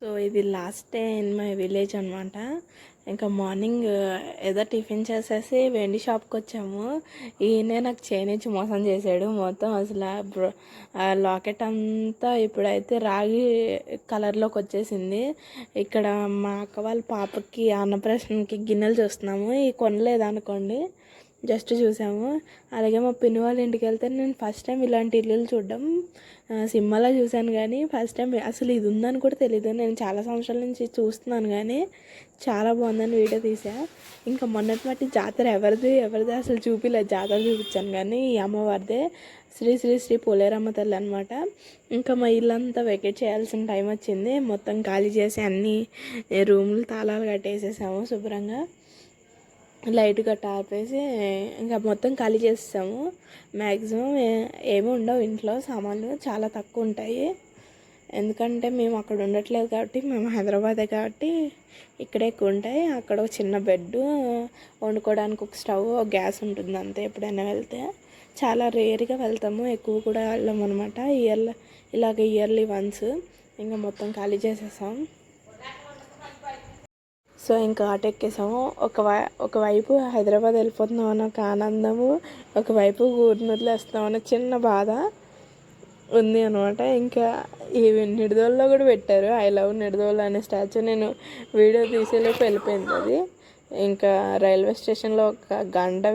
So ఇది last day in my village అనమాట. ఇంకా మార్నింగ్ ఏదో టిఫిన్ చేసేసి వెండి షాప్కి వచ్చాము. ఈయనే నాకు చేయించి మోసం చేశాడు. మొత్తం అసలు లాకెట్ అంతా ఇప్పుడైతే రాగి కలర్లోకి వచ్చేసింది. ఇక్కడ మా అక్క వాళ్ళ పాపకి అన్నప్రాసనకి గిన్నెలు చూస్తున్నాము. ఈ కొనలేదనుకోండి, జస్ట్ చూసాము. అలాగే మా పిన్ని వాళ్ళ ఇంటికి వెళ్తే నేను ఫస్ట్ టైం ఇలాంటి ఇల్లులు చూడడం సినిమాలో చూశాను, కానీ ఫస్ట్ టైం అసలు ఇది ఉందని కూడా తెలీదు. నేను చాలా సంవత్సరాల నుంచి చూస్తున్నాను, కానీ చాలా బాగుందని వీడియో తీసా. ఇంకా మొన్నటి మట్టి జాతర ఎవరిది అసలు చూపిలేదు. జాతర చూపించాను, కానీ ఈ అమ్మవారిదే శ్రీ శ్రీ శ్రీ పోలేరమ్మ తల్లి అనమాట. ఇంకా మా ఇల్లంతా వెకేట్ చేయాల్సిన టైం వచ్చింది. మొత్తం ఖాళీ చేసి అన్ని రూములు తాళాలు కట్టేసేసాము. శుభ్రంగా లైట్ గట్ట ఆపేసి ఇంకా మొత్తం ఖాళీ చేస్తాము. మ్యాక్సిమం ఏమి ఉండవు ఇంట్లో, సామాన్లు చాలా తక్కువ ఉంటాయి. ఎందుకంటే మేము అక్కడ ఉండట్లేదు కాబట్టి, మేము హైదరాబాదే కాబట్టి ఇక్కడే ఎక్కువ ఉంటాయి. అక్కడ ఒక చిన్న బెడ్, వండుకోవడానికి ఒక స్టవ్, ఒక గ్యాస్ ఉంటుంది అంతే. ఎప్పుడైనా వెళ్తే చాలా రేర్గా వెళ్తాము, ఎక్కువ కూడా వెళ్ళాము అనమాట. Yearly once. ఇంకా మొత్తం ఖాళీ చేసేసాం. సో ఇంకా ఆటో ఎక్కేసాము. ఒకవైపు హైదరాబాద్ వెళ్ళిపోతున్నాం అన్న ఒక ఆనందము, ఒకవైపు ఊరిని వదిలేస్తున్నామన్న చిన్న బాధ ఉంది అనమాట. ఇంకా ఈ నిడదోల్లో కూడా పెట్టారు ఐ లవ్ నిడదోల్ అనే స్టాచ్యూ. నేను వీడియో తీసేలోపు వెళ్ళిపోయింది అది. ఇంకా రైల్వే స్టేషన్లో ఒక గంట